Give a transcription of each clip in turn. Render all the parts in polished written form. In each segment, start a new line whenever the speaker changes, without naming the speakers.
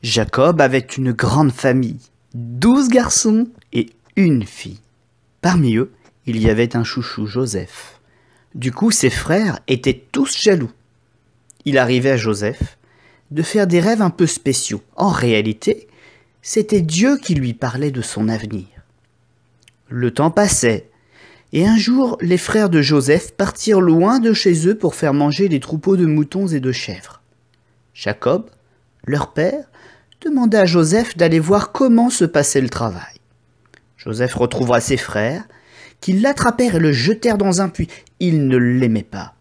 Jacob avait une grande famille, 12 garçons et une fille. Parmi eux, il y avait un chouchou, Joseph. Du coup, ses frères étaient tous jaloux. Il arrivait à Joseph de faire des rêves un peu spéciaux. En réalité, c'était Dieu qui lui parlait de son avenir. Le temps passait, et un jour, les frères de Joseph partirent loin de chez eux pour faire manger des troupeaux de moutons et de chèvres. Jacob, leur père, demanda à Joseph d'aller voir comment se passait le travail. Joseph retrouva ses frères, qui l'attrapèrent et le jetèrent dans un puits. Ils ne l'aimaient pas.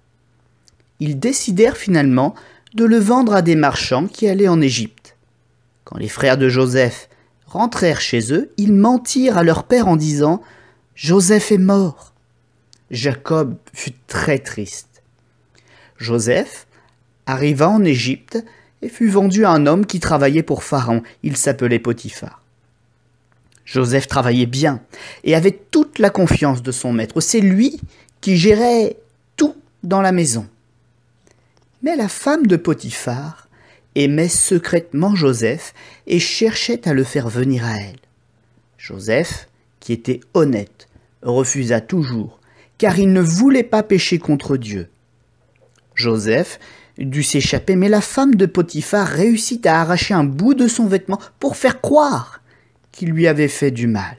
Ils décidèrent finalement de le vendre à des marchands qui allaient en Égypte. Quand les frères de Joseph rentrèrent chez eux, ils mentirent à leur père en disant « Joseph est mort ». Jacob fut très triste. Joseph arriva en Égypte et fut vendu à un homme qui travaillait pour Pharaon. Il s'appelait Potiphar. Joseph travaillait bien et avait toute la confiance de son maître. C'est lui qui gérait tout dans la maison. Mais la femme de Potiphar aimait secrètement Joseph et cherchait à le faire venir à elle. Joseph, qui était honnête, refusa toujours, car il ne voulait pas pécher contre Dieu. Joseph dut s'échapper, mais la femme de Potiphar réussit à arracher un bout de son vêtement pour faire croire qu'il lui avait fait du mal.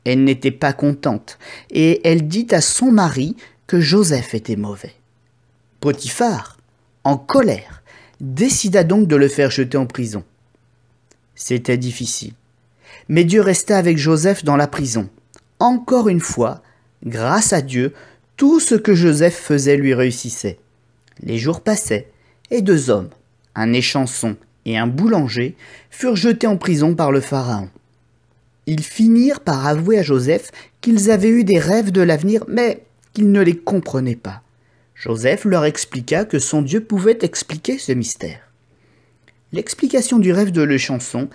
Elle n'était pas contente, et elle dit à son mari que Joseph était mauvais. Potiphar, en colère, décida donc de le faire jeter en prison. C'était difficile, mais Dieu resta avec Joseph dans la prison. Encore une fois, grâce à Dieu, tout ce que Joseph faisait lui réussissait. Les jours passaient, et 2 hommes, un échanson et un boulanger, furent jetés en prison par le Pharaon. Ils finirent par avouer à Joseph qu'ils avaient eu des rêves de l'avenir, mais qu'ils ne les comprenaient pas. Joseph leur expliqua que son Dieu pouvait expliquer ce mystère. L'explication du rêve de l'échanson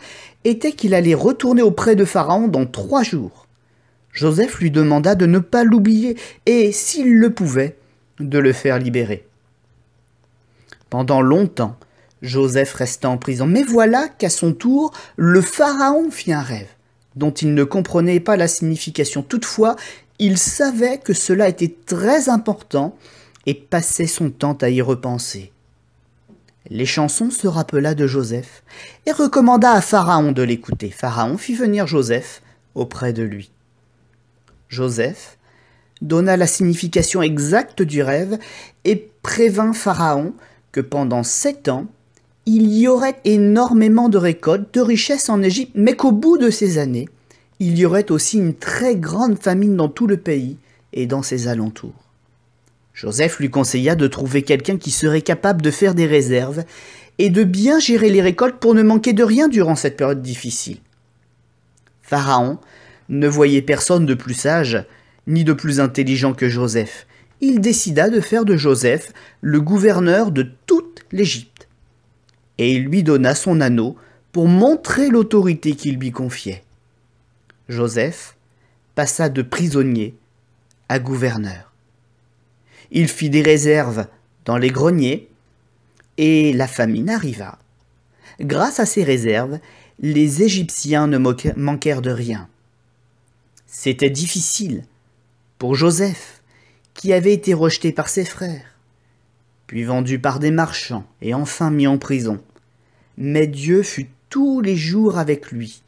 était qu'il allait retourner auprès de Pharaon dans 3 jours. Joseph lui demanda de ne pas l'oublier et, s'il le pouvait, de le faire libérer. Pendant longtemps, Joseph resta en prison, mais voilà qu'à son tour, le Pharaon fit un rêve, dont il ne comprenait pas la signification. Toutefois, il savait que cela était très important et passait son temps à y repenser. L'échanson se rappela de Joseph et recommanda à Pharaon de l'écouter. Pharaon fit venir Joseph auprès de lui. Joseph donna la signification exacte du rêve et prévint Pharaon que pendant 7 ans, il y aurait énormément de récoltes, de richesses en Égypte, mais qu'au bout de ces années, il y aurait aussi une très grande famine dans tout le pays et dans ses alentours. Joseph lui conseilla de trouver quelqu'un qui serait capable de faire des réserves et de bien gérer les récoltes pour ne manquer de rien durant cette période difficile. Pharaon ne voyait personne de plus sage ni de plus intelligent que Joseph. Il décida de faire de Joseph le gouverneur de toute l'Égypte. Et il lui donna son anneau pour montrer l'autorité qu'il lui confiait. Joseph passa de prisonnier à gouverneur. Il fit des réserves dans les greniers et la famine arriva. Grâce à ces réserves, les Égyptiens ne manquèrent de rien. C'était difficile pour Joseph, qui avait été rejeté par ses frères, puis vendu par des marchands et enfin mis en prison. Mais Dieu fut tous les jours avec lui.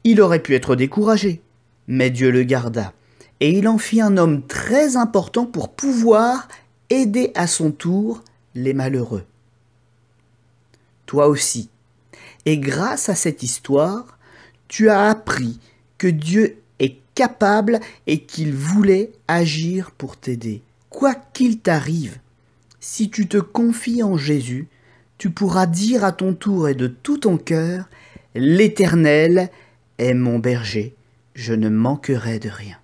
Il aurait pu être découragé, mais Dieu le garda, et il en fit un homme très important pour pouvoir aider à son tour les malheureux. Toi aussi, et grâce à cette histoire, tu as appris que Dieu est capable et qu'il voulait agir pour t'aider. Quoi qu'il t'arrive, si tu te confies en Jésus, tu pourras dire à ton tour et de tout ton cœur « L'Éternel est mon berger, je ne manquerai de rien ».